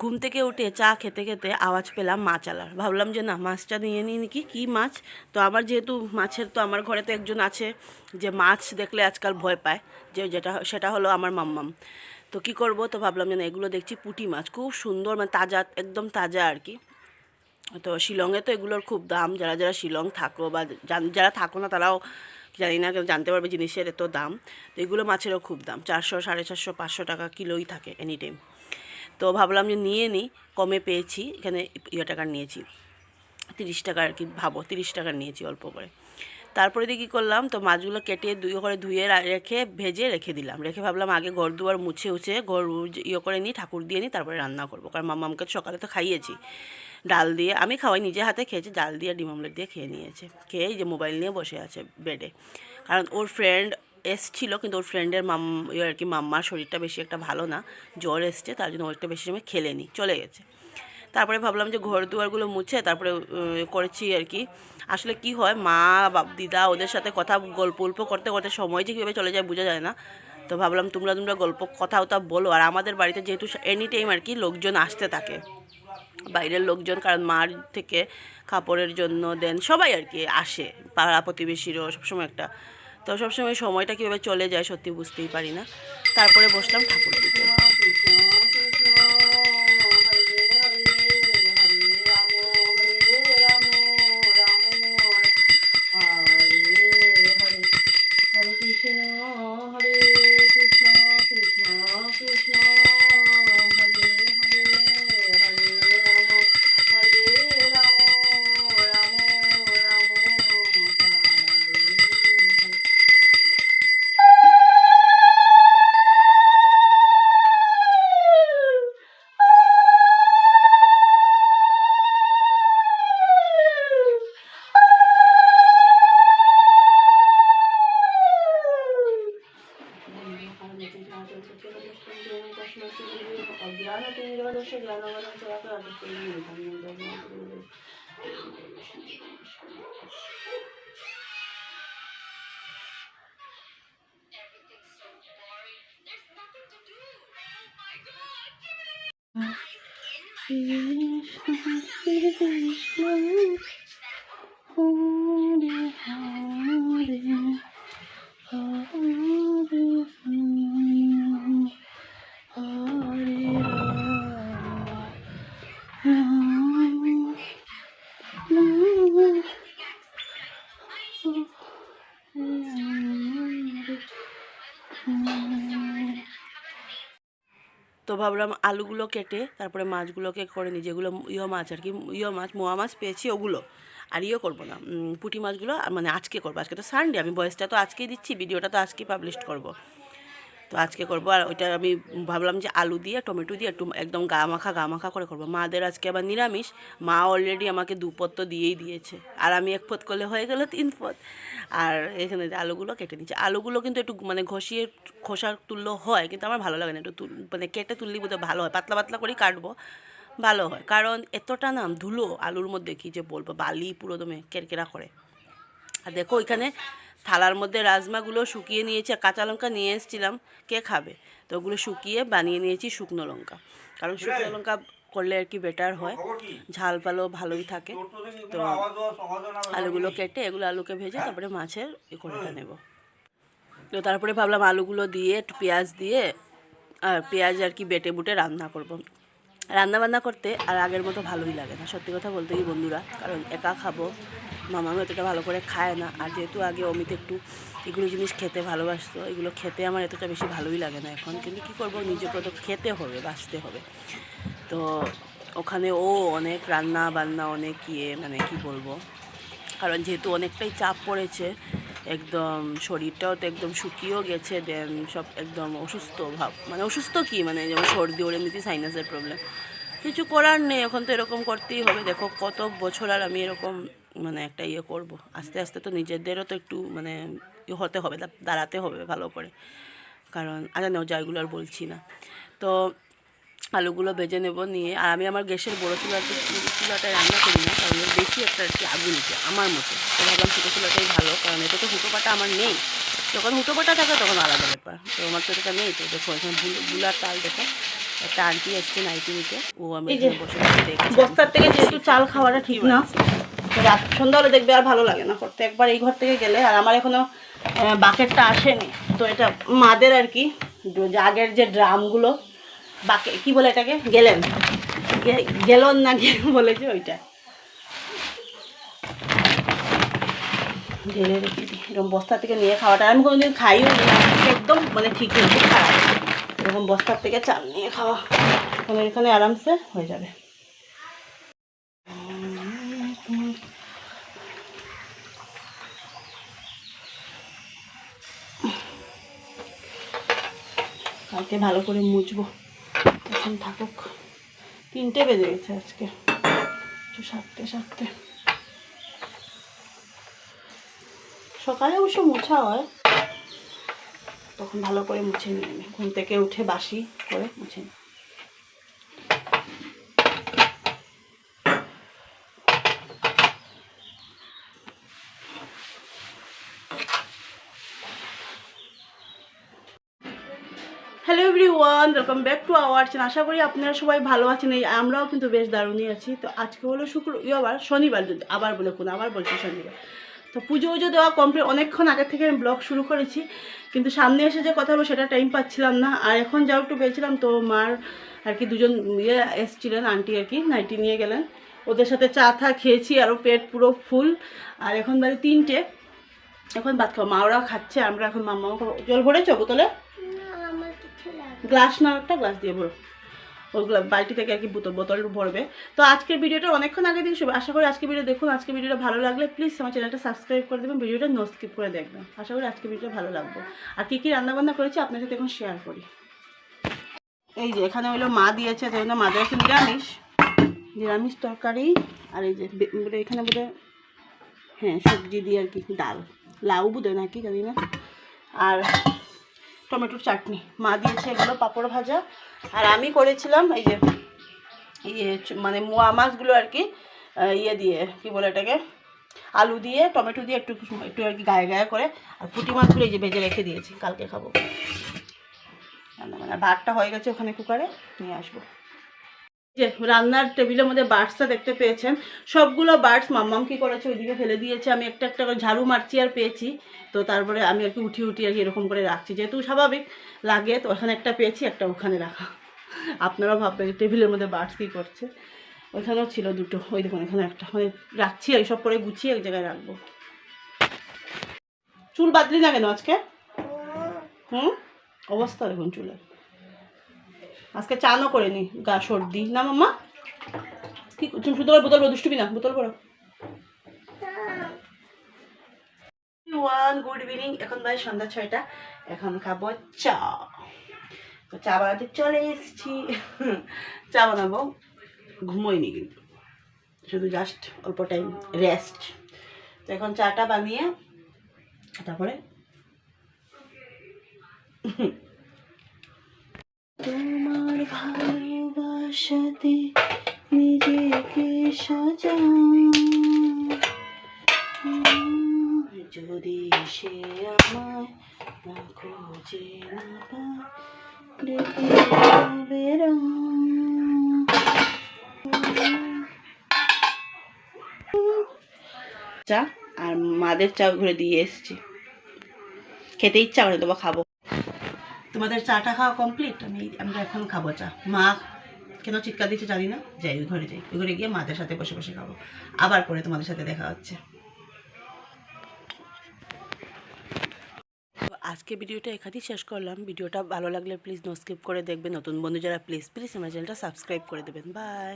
ঘুম থেকে উঠে চা খেতে খেতে আওয়াজ পেলাম মাছ আলার। ভাবলাম যে না, মাছটা নিয়ে নিই নাকি। কী মাছ? তো আমার যেহেতু মাছের, তো আমার ঘরে তো একজন আছে যে মাছ দেখলে আজকাল ভয় পায়, যে সেটা হলো আমার মাম্মাম। তো কি করব, তো ভাবলাম যে না, এগুলো দেখছি পুঁটি মাছ, খুব সুন্দর, মানে তাজা, একদম তাজা আর কি। তো শিলংয়ে তো এগুলোর খুব দাম। যারা যারা শিলং থাকো বা যারা থাকো না তারাও জানি না জানতে পারবে জিনিসের এত দাম। তো এগুলো মাছেরও খুব দাম, 400, 450, 500 টাকা কিলোই থাকে এনি টাইম। তো ভাবলাম যে নিয়ে নিই, কমে পেয়েছি এখানে। টাকার নিয়েছি, 30 টাকা আর কি, ভাবো 30 টাকার নিয়েছি অল্প করে। তারপরে দিয়ে কী করলাম, তো মাছগুলো কেটে করে ধুয়ে রেখে ভেজে রেখে দিলাম। রেখে ভাবলাম আগে ঘর দুয়ার মুছে ঘর করে নিই, ঠাকুর দিয়ে নিই, তারপরে রান্না করবো। কারণ মাম্মামকে সকালে তো খাইয়েছি ডাল দিয়ে, আমি খাওয়াই, নিজে হাতে খেয়েছি, ডাল দিয়ে ডিম অমলেট দিয়ে খেয়ে নিয়েছে। খেয়ে যে মোবাইল নিয়ে বসে আছে বেডে। কারণ ওর ফ্রেন্ড এসছিল, কিন্তু ওর ফ্রেন্ডের আর কি মাম্মার শরীরটা বেশি একটা ভালো না, জ্বর এসছে, তার জন্য ওইটা বেশি সময় খেলেনি, চলে গেছে। তারপরে ভাবলাম যে ঘর দুয়ারগুলো মুছে তারপরে করেছি আর কি। আসলে কি হয়, মা দিদা ওদের সাথে কথা গল্প করতে করতে সময় যে কীভাবে চলে যায় বোঝা যায় না। তো ভাবলাম তোমরা গল্প কথা বলো। আর আমাদের বাড়িতে যেহেতু এনি টাইম আর কি লোকজন আসতে থাকে, বাইরের লোকজন, কারণ মার থেকে কাপড়ের জন্য দেন সবাই আর কি আসে, পাড়া প্রতিবেশীরও সবসময় একটা। তো সবসময় সময়টা কীভাবে চলে যায় সত্যি বুঝতেই পারি না। তারপরে বসলাম ঠাকুর দিতে। তো ভাবলাম আলুগুলো কেটে তারপরে মাছগুলোকে করে নিই, যেগুলো মাছ আর কি, মাছ, মোয়া মাছ পেয়েছি ওগুলো। আর করবো না, পুঁটি মাছগুলো মানে আজকে করবো। আজকে তো সানডে, আমি ভয়েসটা তো আজকেই দিচ্ছি, ভিডিওটা তো আজকেই পাবলিশ করবো। তো আজকে করবো। আর ওইটা আমি ভাবলাম যে আলু দিয়ে টমেটো দিয়ে একটু একদম গা মাখা করে করবো। মাদের আজকে আবার নিরামিষ, মা অলরেডি আমাকে 2 পদ তো দিয়েই দিয়েছে, আর আমি 1 পদ করলে হয়ে গেল 3 পদ। আর এখানে যে আলুগুলো কেটে নিচ্ছে, আলুগুলো কিন্তু একটু মানে ঘষিয়ে খোসা তুললো হয়, কিন্তু আমার ভালো লাগে না, একটু মানে কেটে তুললেই বোধহয় ভালো হয়, পাতলা পাতলা করেই কাটবো, ভালো হয়। কারণ এতটা না ধুলো আলুর মধ্যে, কী যে বলবো, বালি পুরো দমে কেরকেরা করে। আর দেখো ওইখানে থালার মধ্যে রাজমাগুলো শুকিয়ে নিয়েছি, আর কাঁচা লঙ্কা নিয়ে এসেছিলাম, কে খাবে, তো ওগুলো শুকিয়ে বানিয়ে নিয়েছি শুকনো লঙ্কা। কারণ শুকনো লঙ্কা করলে আর কি বেটার হয়, ঝাল পালো ভালোই থাকে। তো আলুগুলো কেটে এগুলো আলুকে ভেজে তারপরে মাছের করেটা নেব। তো তারপরে ভাবলাম আলুগুলো দিয়ে একটু পেঁয়াজ দিয়ে, আর পেঁয়াজ আর কি বেটে বুটে রান্না করব। রান্না বান্না করতে আর আগের মতো ভালোই লাগে না, সত্যি কথা বলতে কি বন্ধুরা। কারণ একা খাবো, মামাও এতটা ভালো করে খায় না। আর যেহেতু আগে অমিত একটু এগুলো জিনিস খেতে ভালোবাসতো, এগুলো খেতে আমার এতটা বেশি ভালোই লাগে না এখন। কিন্তু কী করবো, নিজেকে তো খেতে হবে, বাঁচতে হবে। তো ওখানে ও অনেক রান্না বান্না, অনেক মানে কি বলবো, কারণ যেহেতু অনেকটাই চাপ পড়েছে, একদম শরীরটাও তো একদম শুকিয়েও গেছে, দেন সব একদম অসুস্থ ভাব, মানে অসুস্থ কি, মানে যেমন সর্দি ওর এমনিতেই সাইনাসের প্রবলেম, কিছু করার নেই, এখন তো এরকম করতেই হবে। দেখো কত বছর আর আমি এরকম মানে একটা করব, আস্তে আস্তে তো নিজেদেরও তো একটু মানে হতে হবে, দাঁড়াতে হবে ভালো করে। কারণ জানো যাইগুলো আর বলছি না। তো আলুগুলো ভেজে নেব নিয়ে, আর আমি আমার গ্যাসের বড়ো চুলাটায় রান্না করি না, কারণ বেশি একটা আর কি আগুন উঠে আমার মতো। তো ভাবলাম ছোটো চুলাটাই ভালো, কারণ এটা তো হুটোপাটা আমার নেই। যখন হুটোপাটা থাকে তখন আলাদা ব্যাপার, তো আমার তো এটা নেই। তো দেখো এখানে বুলার তাল দেখো একটা আন্টি এসছে নাইটি নিতে, ও আমি এখানে বসে দেখছি। বস্তার থেকে যেহেতু চাল খাওয়াটা ঠিক না, রাত সন্ধ্যা হলে দেখবে আর ভালো লাগে না করতে, একবার এই ঘর থেকে গেলে। আর আমার এখনও বাকেটটা আসেনি, তো এটা মাদের আর কি, আগের যে ড্রামগুলো, বাকে কি বলে এটাকে, গেলন না বলেছে ওইটা, ঢেলে রেখে দিই। এরকম বস্তা থেকে নিয়ে খাওয়াটা আমি কোনোদিন খাইও নি, একদম মানে ঠিক নেই, খুব খারাপ এরকম বস্তার থেকে চাল নিয়ে খাওয়া। এখানে আরামসে হয়ে যাবে। কালকে ভালো করে মুছবো, এখন থাকুক। 3টে বেজে গেছে আজকে, সারতে সকালে অবশ্য মোছা হয়, তখন ভালো করে মুছে নিয়ে আমি ঘুম থেকে উঠে বাসি করে মুছে নিই। Hello everyone, welcome back to our channel. আশা করি আপনারা সবাই ভালো আছেন। এই আমরাও কিন্তু বেশ দারুণই আছি। তো আজকে হলো শনিবার, আবার বলছি শনিবার। তো পুজো দেওয়া কমপ্লিট, অনেকক্ষণ আগে থেকে আমি ব্লগ শুরু করেছি, কিন্তু সামনে এসে যে কথা হলো সেটা টাইম পাচ্ছিলাম না। আর এখন যাও একটু পেয়েছিলাম, তো মার আর কি দুজন এসছিলেন, আন্টি আর কি নাইটি নিয়ে গেলেন, ওদের সাথে চা খেয়েছি, আরও পেট পুরো ফুল। আর এখন বাড়ি 3টে, এখন ভাত খাবো, মা ওরাও খাচ্ছে, আমরা এখন মাম্মাও খাবো। জল ভরেছ বোতলে? গ্লাস না, একটা গ্লাস দিয়ে ভরো, ওগুলো বালতি থেকে আর কি বোতল ভরবে। তো আজকের ভিডিওটা অনেকক্ষণ আগে দিয়ে শুরু, আশা করি আজকে ভিডিও দেখুন। আজকে ভিডিওটা ভালো লাগলে প্লিজ আমার চ্যানেলটা সাবস্ক্রাইব করে দেবেন, ভিডিওটা নো স্কিপ করে দেখবেন। আশা করি আজকে ভিডিওটা ভালো লাগবে। আর কী রান্নাবান্না করেছি আপনার সাথে এখন শেয়ার করি। এই যে এখানে হলো মা দিয়েছে, যেন মাদের আছে নিরামিষ তরকারি, আর এই যে এখানে বোধহয় হ্যাঁ সবজি দিয়ে আর কি, ডাল, লাউ বোধহয় নাকি জানি না, আর টমেটোর চাটনি। মা দিয়েছে এগুলো, পাঁপড় ভাজা। আর আমি করেছিলাম এই যে মানে মোয়া মাছগুলো আর কি দিয়ে কি বলে এটাকে, আলু দিয়ে টমেটো দিয়ে একটু আর কি গায়ে করে, আর পুঁটি মাছগুলো এই যে ভেজে রেখে দিয়েছি, কালকে খাবো। মানে ভাতটা হয়ে গেছে ওখানে কুকারে, নিয়ে আসবো। যে রান্নার টেবিলের মধ্যে বার্ডসটা দেখতে পেয়েছেন, সবগুলো বার্ডস মাম্মাম কি করেছে ওইদিকে ফেলে দিয়েছে। আমি একটা করে ঝাড়ু মারছি আর পেয়েছি, তো তারপরে আমি আর কি উঠি আর কি এরকম করে রাখছি, যেহেতু স্বাভাবিক লাগে। তো ওখানে একটা পেয়েছি, একটা ওখানে রাখা। আপনারা ভাববেন টেবিলের মধ্যে বার্ডস কী করছে, ওইখানেও ছিল 2টো, ওই দেখুন এখানে একটা, মানে রাখছি আর সব করে গুছিয়ে এক জায়গায় রাখবো। চুল বাদলি না কেন আজকে? অবস্থা দেখুন চুলের, আজকে চানও করে নি, গা সর্দি না মাম্মা। কি শুধু বোতল বড়, দুষ্টুমি না, বোতল বড়। গুড ইভিনিং, এখন বাজে সন্ধ্যা 6টা, এখন খাবো চা। তো চা বানাতে চলে এসেছি, চা বানাবো। ঘুমোইনি কিন্তু, শুধু জাস্ট অল্প টাইম রেস্ট। তো এখন চাটা বানিয়ে তারপরে তোমার ভালোবাসাতে নিজেকে সাজা, যদি সে আমায় না খোঁজে না পায়, ডেকে বেরো। চা আর মাদের চা ঘুরে দিয়ে এসছি, খেতে ইচ্ছা করে দেবো, খাবো। তোমাদের চাটা খাওয়া কমপ্লিট, আমরা এখন খাবো চা। মা কেন চিৎকার দিচ্ছে জানি না, যাই ওই ঘরে ওই ঘরে গিয়ে মাদের সাথে বসে বসে খাবো। আবার পরে তোমাদের সাথে দেখা হচ্ছে। আজকে ভিডিওটা এখানেই শেষ করলাম। ভিডিওটা ভালো লাগলে প্লিজ নো স্কিপ করে দেখবেন। নতুন বন্ধু যারা প্লিজ আমার চ্যানেলটা সাবস্ক্রাইব করে দেবেন। বাই।